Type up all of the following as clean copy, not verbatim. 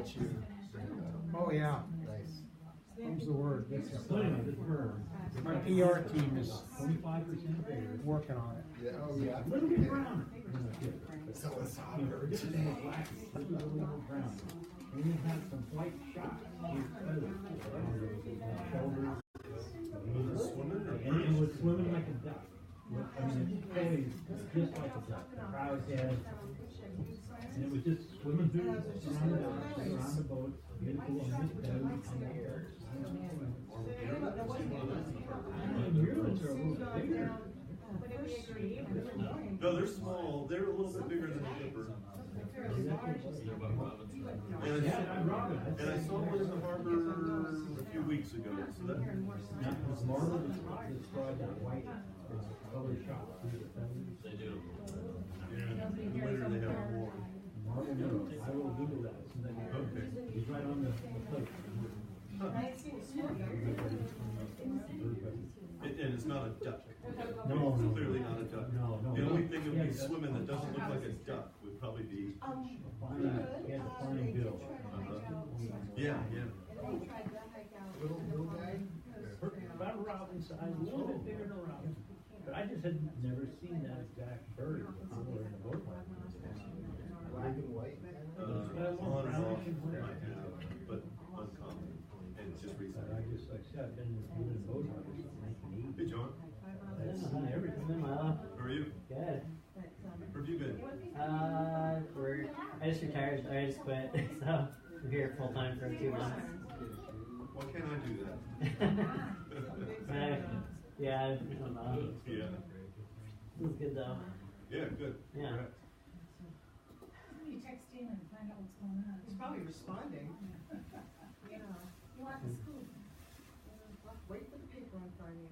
meet you. Oh, yeah. Nice. Comes the word. This is, my My PR team is 25% bigger. working on it. Yeah, oh yeah. A little bit browner. So it's You know, hotter this is today. a black, this is a little bit browner. And you have some white shots. Shoulders. And it was swimming like a duck. I mean, it's always just like a duck. The crowd had, and it was just swimming through around the boat. Beautiful on this boat, on the air. Murals are a little bigger. No, they're small. They're a little bit bigger than a dipper. And I saw one in the harbor a few weeks ago. So that. Marble described that white color shot. They do. Yeah. In the winter they have more. Marble murals. I will Google that. Okay. He's right on the plate. And it's not a duck. No, It's clearly not a duck. No. The only thing that would be swimming that doesn't look like a duck would probably be. He had a fine bill. Yeah. Little guy? About a robin size, a little bit bigger than a robin. But I just had never seen that exact bird before in a boat. Black and white? On and off, I have, but uncommon. And just recently. I just, like I said, I've been in a boat since 1980. Hey, John. I've seen everything. How are you? Good. Where have you been? I just retired. I just quit. So I'm here full time for 2 months. Why can't I do that? Yeah, I don't know. Yeah. It was good though. Yeah, good. Yeah. Congrats. You text him and find out what's going on. He's probably responding. Yeah. You want the scoop? Wait for the paper on Friday.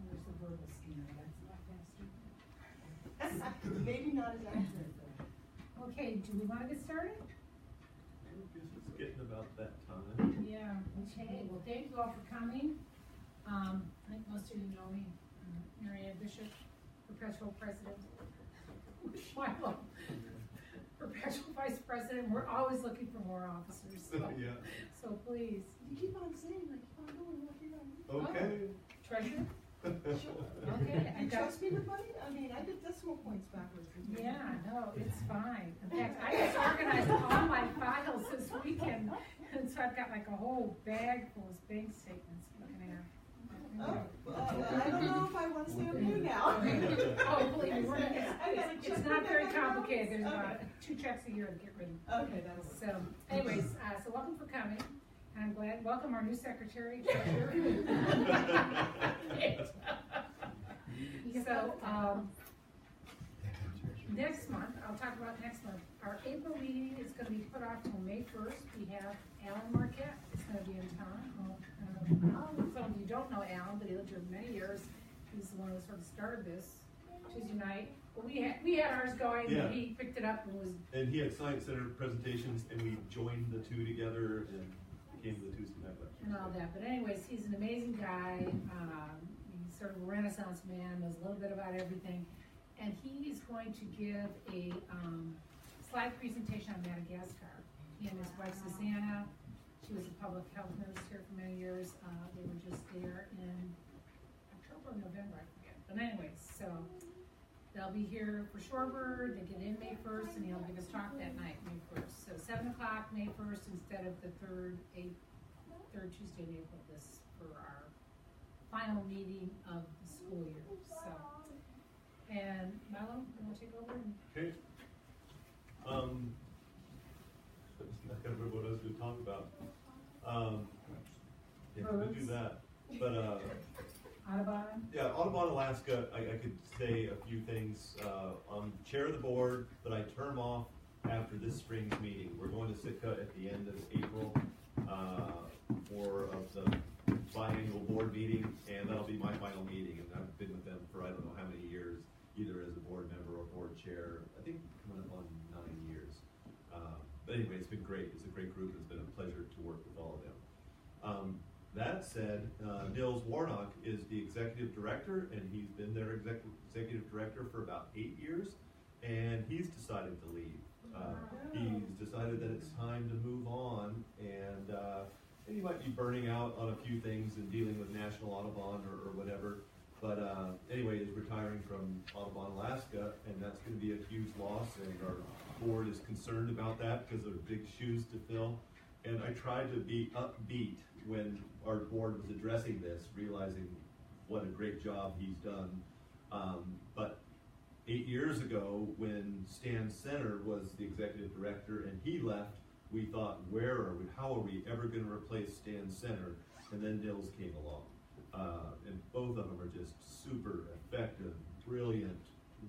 There's the verbal scanner, that's a lot faster. Maybe not as accurate though. Okay, do we wanna get started? I guess it's getting about that time. Yeah. Okay, well, thank you all for coming. I think most of you know me, Marianne Bishop, perpetual president. Milo, perpetual vice president. We're always looking for more officers. So, Yeah. so please. You keep on saying like, oh no, I'm not here. Okay. Treasurer? Okay. You trust me with money? I mean, I did decimal points backwards. Yeah, no, it's fine. In fact, I just organized all my files this weekend, and so I've got like a whole bag full of bank statements looking at. Oh, I don't know if I want to stay up here now. Oh, believe me, I gotta check it's not with very my complicated. There's okay. about 2 checks a year to get rid of. Okay, that'll work. So, anyways, so welcome for coming. And I'm glad, welcome our new secretary, treasurer. So, next month, I'll talk about next month. Our April meeting is gonna be put off till May 1st. We have Alan Marquette is gonna be in town. Some of you don't know Alan, but he lived here many years. He's the one who sort of started this Tuesday night. Well, we had ours going, Yeah. and he picked it up and was. And he had science center presentations, and we joined the two together and came to the Tuesday night lecture. And all that, but anyways, he's an amazing guy. He's sort of a Renaissance man, knows a little bit about everything. And he is going to give a slide presentation on Madagascar. He and his wife Susanna, she was a public health nurse here for many years. They were just there in October or November, I forget. But anyways, so they'll be here for Shorebird. They get in May 1st, and he'll give us talk that night, May 1st. So 7 o'clock, May 1st, instead of the third Tuesday in April, this for our final meeting of the school year. So, and Milo, you want to take over? Okay. I can't remember what I was going to talk about. Yeah, we'll do that. But Audubon? yeah, Audubon, Alaska, I could say a few things. I'm chair of the board, but I term off after this spring's meeting. We're going to Sitka at the end of April for the biannual board meeting, and that'll be my final meeting. And I've been with them for I don't know how many years, either as a board member or board chair. I think coming up on 9 years. But anyway, it's been great. It's a great group. It's been a pleasure to work with all of them. That said, Nils Warnock is the executive director, and he's been their executive director for about 8 years, and he's decided to leave. He's decided decided that it's time to move on, and he might be burning out on a few things and dealing with National Audubon or whatever. But anyway, he's retiring from Audubon, Alaska, and that's going to be a huge loss, and our board is concerned about that because they're big shoes to fill. And I tried to be upbeat when our board was addressing this, realizing what a great job he's done. But 8 years ago, when Stan Center was the executive director and he left, we thought, how are we ever going to replace Stan Center? And then Nils came along. And both of them are just super effective, brilliant,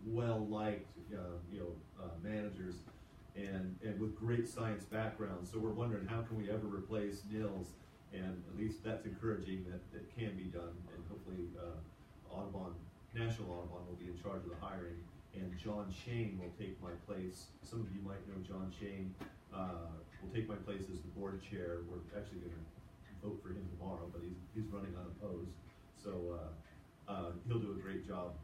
well-liked, managers, and with great science backgrounds. So we're wondering, how can we ever replace Nils? And at least that's encouraging that it can be done. And hopefully, National Audubon will be in charge of the hiring, and John Shane will take my place. Some of you might know John Shane will take my place as the board chair. We're actually going to vote for him tomorrow, but he's running unopposed. So he'll do a great job,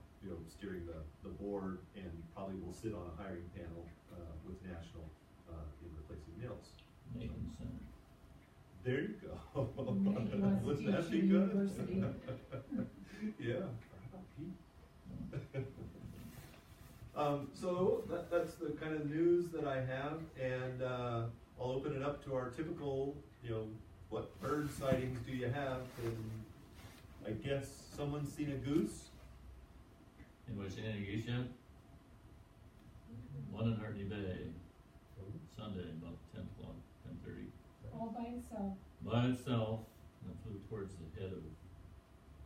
steering the board, and probably will sit on a hiring panel with National in replacing Nils. Nathan Center. There you go. Nathan wants to Wouldn't teach that be you good? university. Yeah. So that's the kind of news that I have, and I'll open it up to our typical, what bird sightings do you have? And I guess someone's seen a goose? Anybody seen any geese yet? One in Hartney Bay, Sunday, about 10 o'clock, 10:30. All by itself. By itself, and it flew towards the head of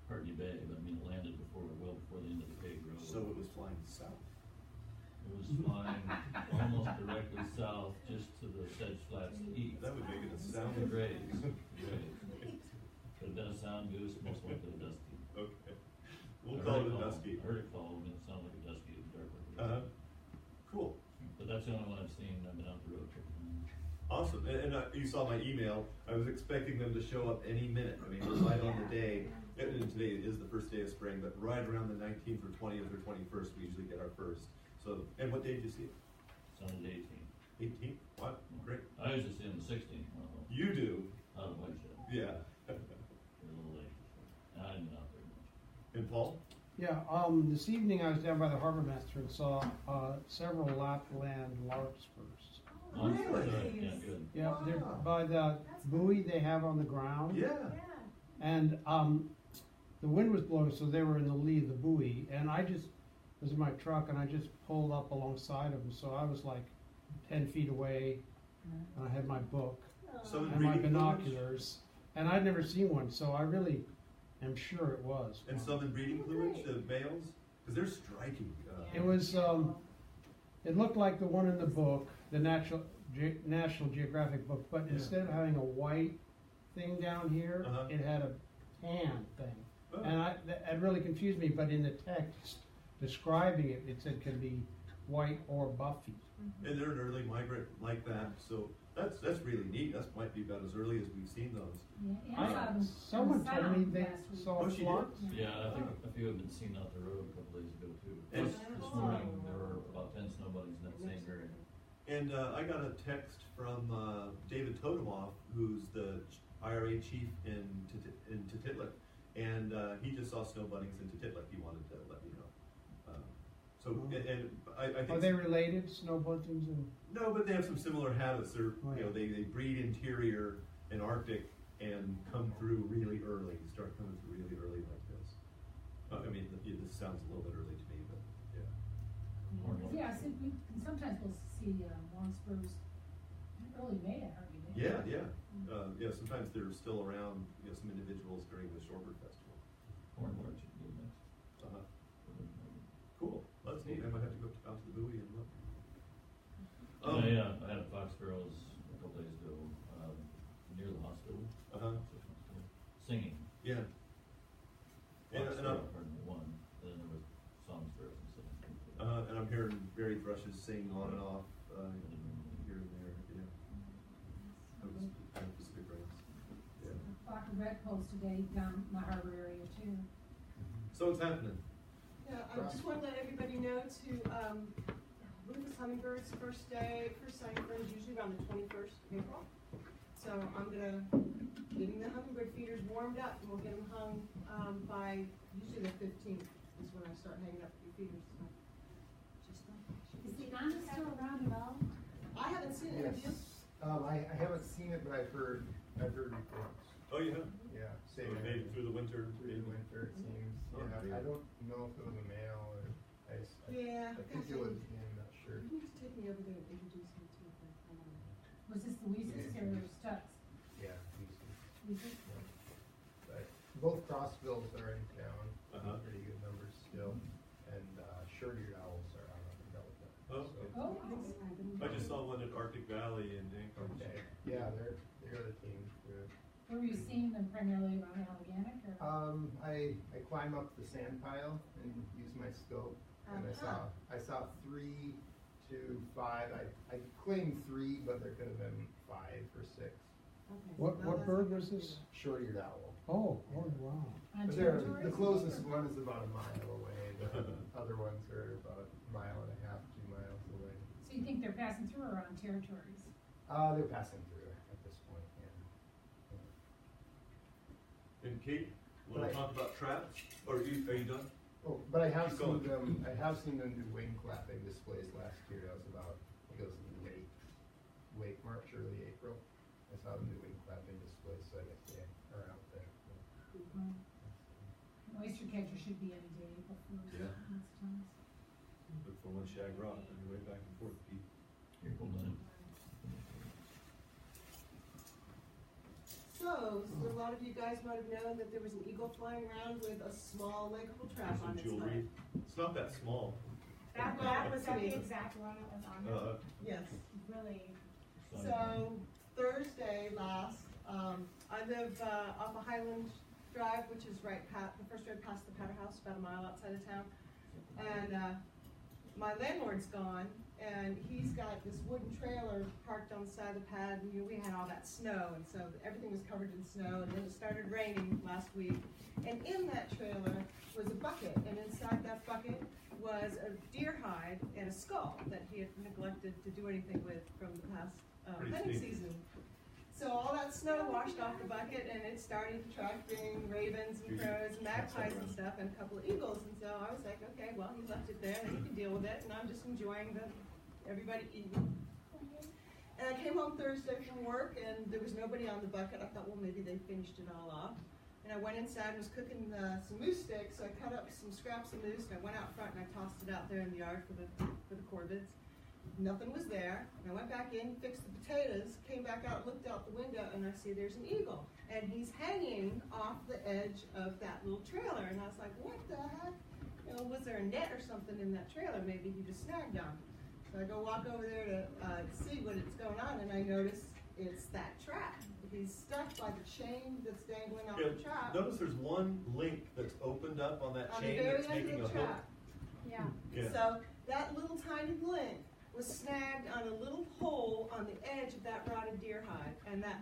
Hartney Bay, but it landed before the end of the paved road. So it was flying south. It was flying almost directly south, just to the Sedge Flats east. That would make it a sound. Great. Could have been a sound goose, most likely a dusky. Okay. We'll call it a dusky. I heard it call, and it sounded like a dusky in the dark. Cool. But that's the only one I've seen. I've been out the road a couple times. Awesome. And you saw my email. I was expecting them to show up any minute. I mean, we're right on the day. And today is the first day of spring, but right around the 19th or 20th or 21st, we usually get our first. So, and what day did you see it? Sunday the 18th. 18th? Wow, great. I usually see them the 16th. You do? Out of Whiteshed. Yeah. They're a little late. I haven't been out there much. And Paul? Yeah, this evening I was down by the harbor master and saw several Lapland larkspurs. Oh, Really? Yeah, good. Yeah, they're Wow. by the buoy they have on the ground. Yeah. And the wind was blowing, so they were in the lee of the buoy. And I just was in my truck, and I just pulled up alongside of them. So I was like 10 feet away, and I had my book So and my breeding plumage? binoculars. And I'd never seen one, so I really am sure it was. And some in breeding plumage, the males? Because they're striking. It was, it looked like the one in the book, the National Geographic book, but instead of having a white thing down here, Uh-huh. it had a tan thing. Oh. And that really confused me, but in the text describing it, it said can be white or buffy. And they're an early migrant like that, so that's really neat. That might be about as early as we've seen those. Yeah, and saw them Someone on the told me sound they last week. saw Oh, she did? flocks. Yeah, I think a few have been seen out the road a couple days ago too. And- This morning, there were about 10 snow bunnies in that same area. And I got a text from David Totemoff, who's the IRA chief in Tititlik, and he just saw snow bunnies in Tititlik. He wanted to let me know. I think Are they related, snow buntings and? no, but they have some similar habits. They're Oh, yeah. they breed interior and Arctic and come through really early. Start coming through really early like this. I mean, this sounds a little bit early to me, but yeah. Yeah, so sometimes we'll see longspurs early May, Harvey May. Yeah. Sometimes they're still around. Some individuals during the Shorebird Festival. Hornblower should be next. Cool. That's neat. I might have to go out to the buoy and look. I had a fox sparrows a couple days ago near the hospital. Singing. Yeah. Fox And sparrow, pardon me, one. Then there was song sparrows and stuff. and I'm hearing berry thrushes sing on and off here and there. Yeah. Pacific Ranks. Yeah. Flock of redpoles today down my harbor area too. So it's happening. Yeah, I just want to let everybody know to, Rufus hummingbirds, first sighting occurs usually about on the 21st of April. So I'm gonna getting the hummingbird feeders warmed up, and we'll get them hung by usually the 15th is when I start hanging up the feeders. So, just Is the Ghana still around at all? I haven't seen it. Have you? I haven't seen it, but I've heard reports. Oh, you have? Yeah, So same maybe through the winter. through the winter, it seems. Oh, Yeah, I don't know if it was a male or, Yeah. I think it was him, not sure. You need to take me over there and introduce me to it. Was this Louise's or Stuck's? Yeah, Louise's? but both crossbills are in town, Uh-huh. pretty good numbers still, and short-eared owls are out on the Delta. Oh, So, Oh, I just saw one at Arctic Valley in Anchorage. okay, yeah, they're the team too. were you seeing them primarily around Alleganic or? I climb up the sand pile and use my scope, and I saw 3 to 5. I claimed 3, but there could have been 5 or 6. Okay. What bird was this? Short-eared owl. Oh, wow. On But territories? the closest one is about a mile away. The other ones are about a mile and a half, 2 miles away. So you think they're passing through or on territories? They're passing through at this point. Yeah. And Kate, want Right. to talk about traps? Or are you done? Oh, but I have Keep seen going. them. I have seen them do wing clapping displays last year. That was about, I think it was late March, early April. I saw them do wing clapping displays, so I guess they are out there. An oyster catcher should be any day before. Yeah. Lots of times. Look for one shag rock on your way back and forth, Pete. So a lot of you guys might have known that there was an eagle flying around with a small leggable trap Some on its jewelry. leg. It's not that small. That was the exact one that was on there. Yes. Really. So Thursday last, I live off of Highland Drive, which is the first road past the Powder House, about a mile outside of town. And my landlord's gone, and he's got this wooden trailer parked on the side of the pad. And, we had all that snow, and so everything was covered in snow. And then it started raining last week, and in that trailer was a bucket, and inside that bucket was a deer hide and a skull that he had neglected to do anything with from the past Pretty hunting sneaky. season. So all that snow washed off the bucket, and it's starting to attracting ravens and crows and magpies and stuff, and a couple of eagles. And so I was like, okay, well, he left it there, and he can deal with it, and I'm just enjoying everybody eating. And I came home Thursday from work, and there was nobody on the bucket. I thought, well, maybe they finished it all off. And I went inside and was cooking some moose steaks, so I cut up some scraps of moose, and I went out front and I tossed it out there in the yard for the corvids. Nothing was there, and I went back in, fixed the potatoes, came back out, looked out the window, and I see there's an eagle. And he's hanging off the edge of that little trailer, and I was like, what the heck? Was there a net or something in that trailer? Maybe he just snagged on. So I go walk over there to see what is going on, and I notice it's that trap. He's stuck by the chain that's dangling off the trap. Notice there's one link that's opened up on that On the chain very that's end making of a the hook. trap. Yeah. Yeah. So that little tiny link was snagged on a little pole on the edge of that rotted deer hide, and that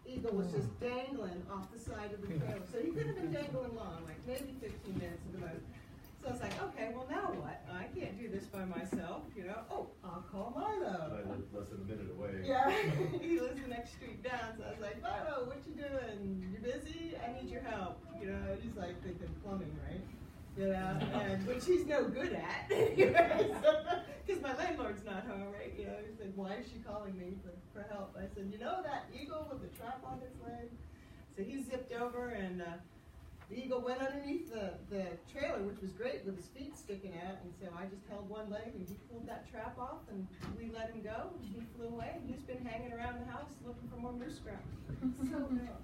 eagle was just dangling off the side of the trailer. So he could have been dangling long, like maybe 15 minutes at the most. So I was like, okay, well now what? I can't do this by myself, Oh, I'll call Milo. I live less than a minute away. Yeah, he lives the next street down, so I was like, Milo, what you doing? You busy? I need your help. He's like thinking plumbing, right? And which he's no good at, because my landlord's not home, right? He said, why is she calling me for help? I said, that eagle with the trap on its leg? So he zipped over, and the eagle went underneath the trailer, which was great, with his feet sticking out. And so I just held one leg, and he pulled that trap off, and we let him go. And he flew away, and he's been hanging around the house looking for more moose scraps. So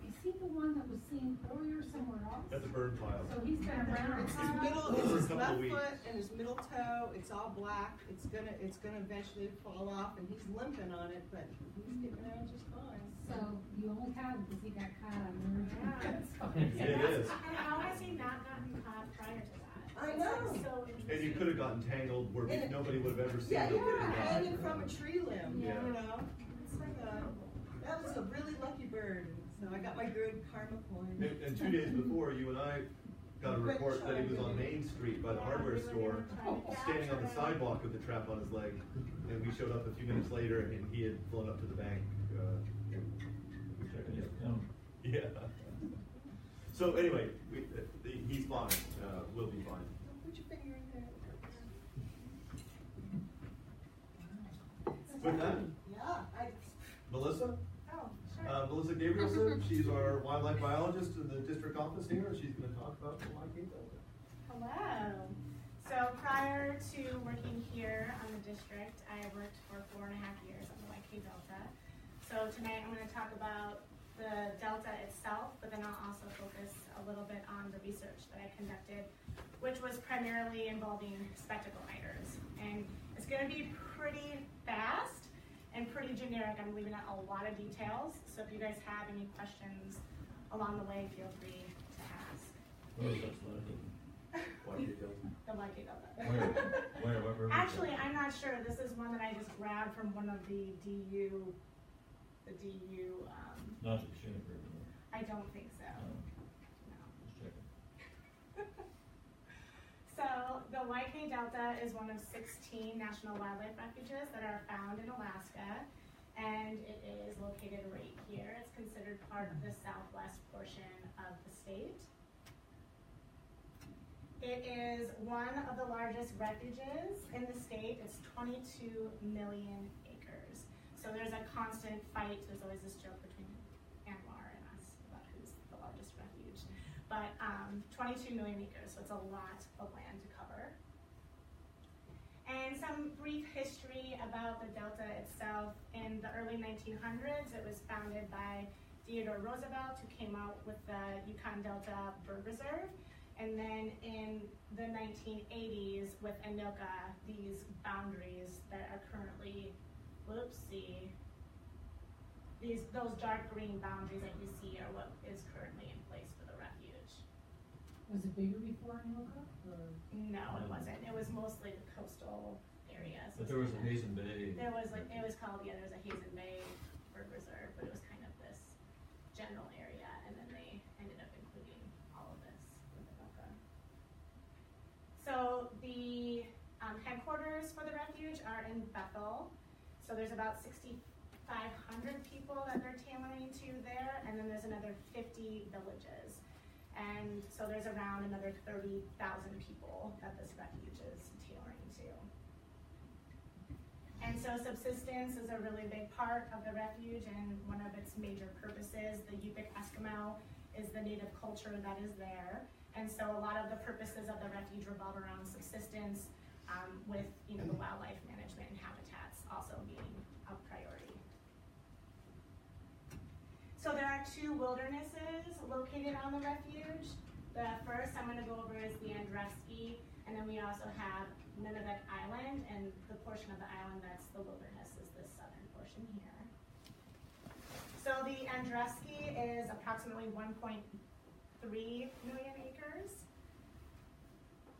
is he the one that was seen earlier somewhere else? At the burn pile. So he's been around. It's his middle, For a it's his couple left of weeks. foot and his middle toe. It's all black. It's gonna eventually fall off, and he's limping on it, but he's getting around just fine. So you only have him because he got caught on there. That's fine. It is. And how has he not gotten caught prior to that? I know. It's so interesting. And you could have gotten tangled where And- nobody would have ever seen Yeah, him. you were getting by. hanging from a tree limb. Yeah. It's like that was a really lucky bird. So I got my good karma point. And 2 days before, you and I got a report that he was on Main Street by the hardware store, standing on the sidewalk with the trap on his leg. and we showed up a few minutes later, and he had flown up to the bank. Yeah. So anyway, he's fine. We'll be fine. Put your finger in there. With that, Yeah, Melissa? Oh, sure. Melissa Gabrielson, she's our wildlife biologist in the district office here. She's going to talk about the YK Delta. Hello. So prior to working here on the district, I worked for 4.5 years on the YK Delta. So tonight I'm going to talk about the Delta itself, but then I'll also focus a little bit on the research that I conducted, which was primarily involving spectacle eiders. And it's going to be pretty fast and pretty generic. I'm leaving out a lot of details, so if you guys have any questions along the way, feel free to ask. Where was that slide? YK Delta. The YK Delta. Where, what river? Actually, I'm not sure. This is one that I just grabbed from one of the DU. Not the Chinook River. I don't think so. No. Just checking. So the YK Delta is one of 16 national wildlife refuges that are found in Alaska, and it is located right here. It's considered part of the southwest portion of the state. It is one of the largest refuges in the state. It's 22 million acres. So there's a constant fight. There's always this joke between Anwar and us about who's the largest refuge. But 22 million acres, so it's a lot of land to cover. And some brief history about the Delta itself. In the early 1900s, it was founded by Theodore Roosevelt, who came out with the Yukon Delta Bird Reserve. And then in the 1980s, with ANILCA, these boundaries that are currently, those dark green boundaries that you see are what is currently in place for the refuge. Was it bigger before Anoka? No, it wasn't. It was mostly the coastal areas. But there was a Hazen Bay. There was like, it was called, there was a Hazen Bay Bird Reserve, but it was kind of this general area, and then they ended up including all of this with ANILCA. So the headquarters for the refuge are in Bethel. So there's about 6,500 people that they're tailoring to there, and then there's another 50 villages. And so there's around another 30,000 people that this refuge is tailoring to. And so subsistence is a really big part of the refuge, and one of its major purposes. The Yupik Eskimo is the native culture that is there. And so a lot of the purposes of the refuge revolve around subsistence, with the wildlife management and habitats also being a priority. So there are 2 wildernesses located on the refuge. The first I'm going to go over is the Andrewski, and then we also have Nunavut Island, and the portion of the island that's the wilderness is this southern portion here. So the Andrewski is approximately 1.3 million acres.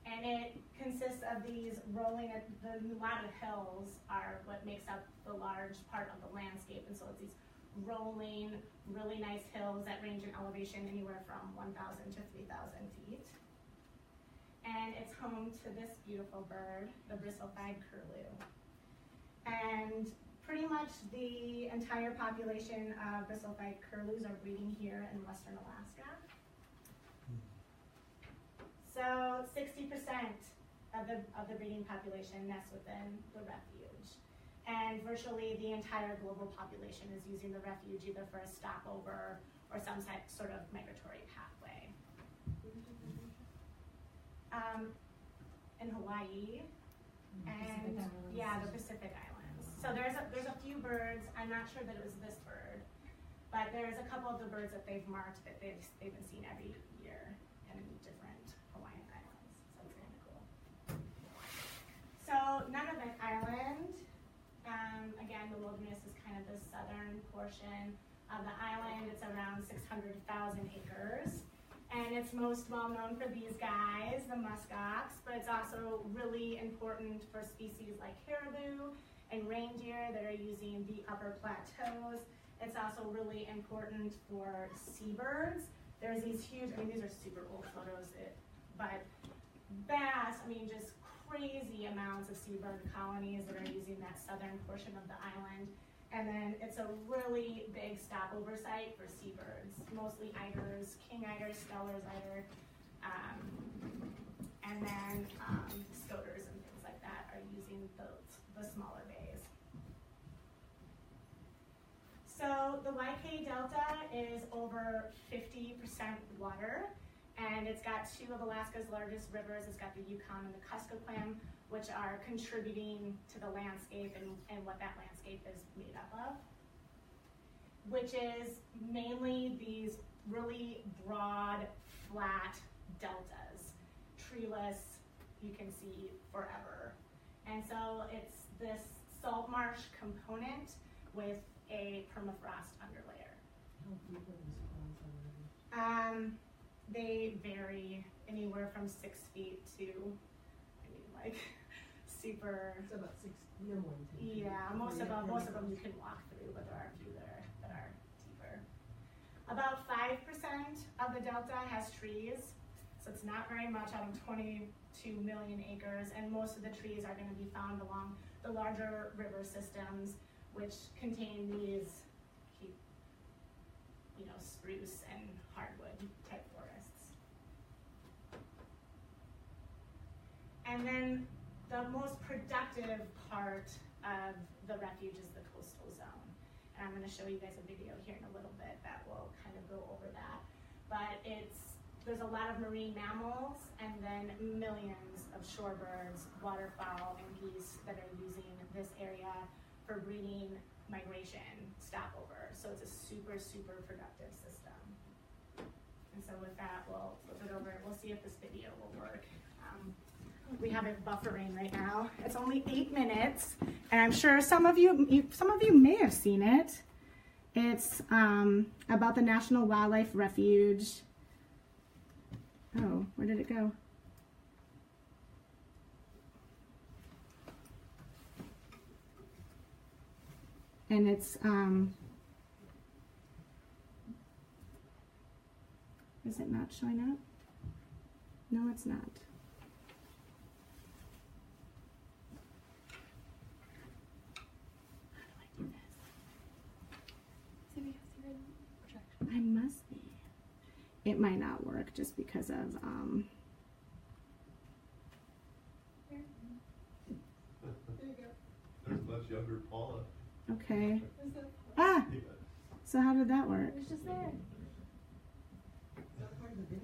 And it consists of these rolling, the lot of hills are what makes up the large part of the landscape. And so it's these rolling, really nice hills that range in elevation anywhere from 1,000 to 3,000 feet. And it's home to this beautiful bird, the bristle-thighed curlew. And pretty much the entire population of bristle-thighed curlews are breeding here in western Alaska. So 60% of the breeding population nests within the refuge. And virtually the entire global population is using the refuge either for a stopover or some sort of migratory pathway. In Hawaii, and the Pacific Islands. So there's a few birds. I'm not sure that it was this bird, but there's a couple of the birds that they've marked that they've been seen every year in different Hawaiian islands. So it's kind of cool. So Nunavut Island, again, the wilderness is kind of the southern portion of the island. It's around 600,000 acres. And it's most well known for these guys, the muskox, but it's also really important for species like caribou and reindeer that are using the upper plateaus. It's also really important for seabirds. There's these huge, these are super old photos, but bass, just crazy amounts of seabird colonies that are using that southern portion of the island. And then it's a really big stopover site for seabirds, mostly eiders, king eider, stellar's eider, and then scoters and things like that are using the smaller bays. So the YK Delta is over 50% water, and it's got two of Alaska's largest rivers. It's got the Yukon and the Kuskokwim, which are contributing to the landscape and what that landscape is made up of, which is mainly these really broad, flat deltas, treeless, you can see forever. And so it's this salt marsh component with a permafrost underlayer. They vary anywhere from 6 feet to, I mean, like super. It's about 6, no more than 10 feet. Yeah, most of them you can walk through, but there are a few that are deeper. About 5% of the delta has trees, so it's not very much out of 22 million acres, and most of the trees are going to be found along the larger river systems, which contain these, spruce and hardwood type forests. And then the most productive part of the refuge is the coastal zone. And I'm going to show you guys a video here in a little bit that will kind of go over that. But there's a lot of marine mammals and then millions of shorebirds, waterfowl, and geese that are using this area for breeding, migration, stopover. So it's a super, super productive system. And so with that, we'll flip it over and we'll see if this video will work. We have it buffering right now. It's only 8 minutes, and I'm sure some of you may have seen it. It's about the National Wildlife Refuge. Oh, where did it go? And it's, is it not showing up? No, it's not. How do I do this? I must be. It might not work just because of, There's much younger Paula. okay. So how did that work? It's just there.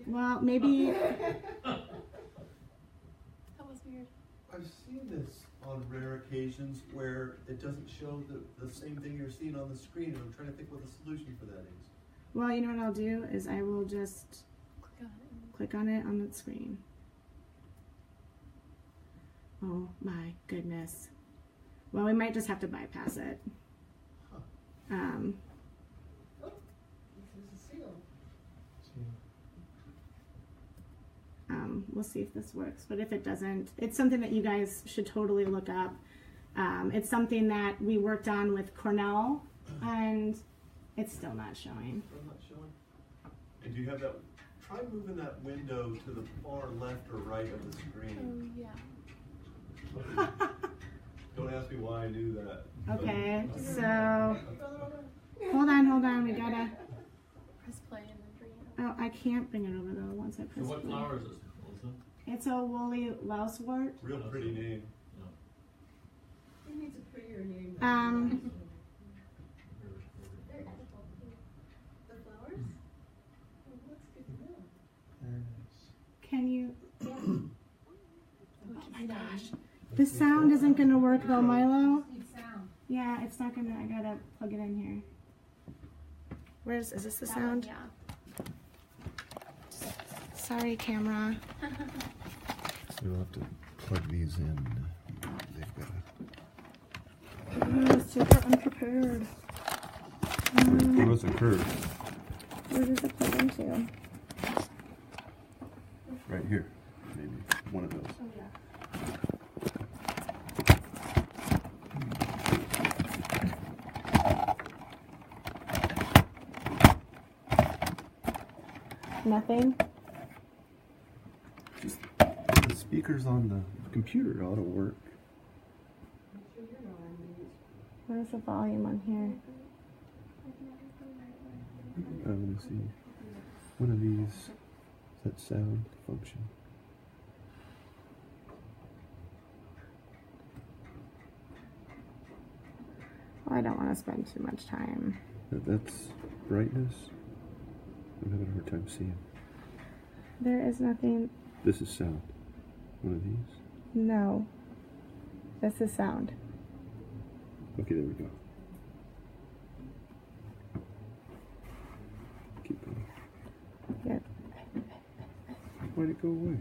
Well, maybe. That was weird. I've seen this on rare occasions where it doesn't show the same thing you're seeing on the screen, and I'm trying to think what the solution for that is. Well, you know what I'll do is I will just click on it on the screen. Oh my goodness. Well, we might just have to bypass it. We'll see if this works, but if it doesn't, it's something that you guys should totally look up. It's something that we worked on with Cornell, and it's still not showing. Still not showing? And do you have that? Try moving that window to the far left or right of the screen. Yeah. Don't ask me why I do that. Okay, so hold on, we gotta. Press play and then bring it Oh, I can't bring it over though once I press. So what play. flower is this, Melissa? It's a woolly lousewort. Real pretty name. He needs a prettier name. The flowers? Oh, that's good to know. There it is. Can you? Oh my gosh. The sound isn't gonna work though, Milo. Need sound. Yeah, it's not gonna. I gotta plug it in here. Is this the sound? Yeah. Sorry, camera. So you'll have to plug these in. They've got Oh, super unprepared. Where was the curve? Where does it plug into? Right here. Maybe one of those. Oh yeah. Nothing. Just the speakers on the computer ought to work. What is the volume on here? Let me see. One of these, is that sound function? Well, I don't want to spend too much time. That's brightness. I'm having a hard time seeing. There is nothing. This is sound. One of these? No. This is sound. Okay, there we go. Keep going. Yep. Why'd it go away?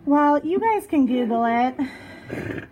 Well, you guys can Google it.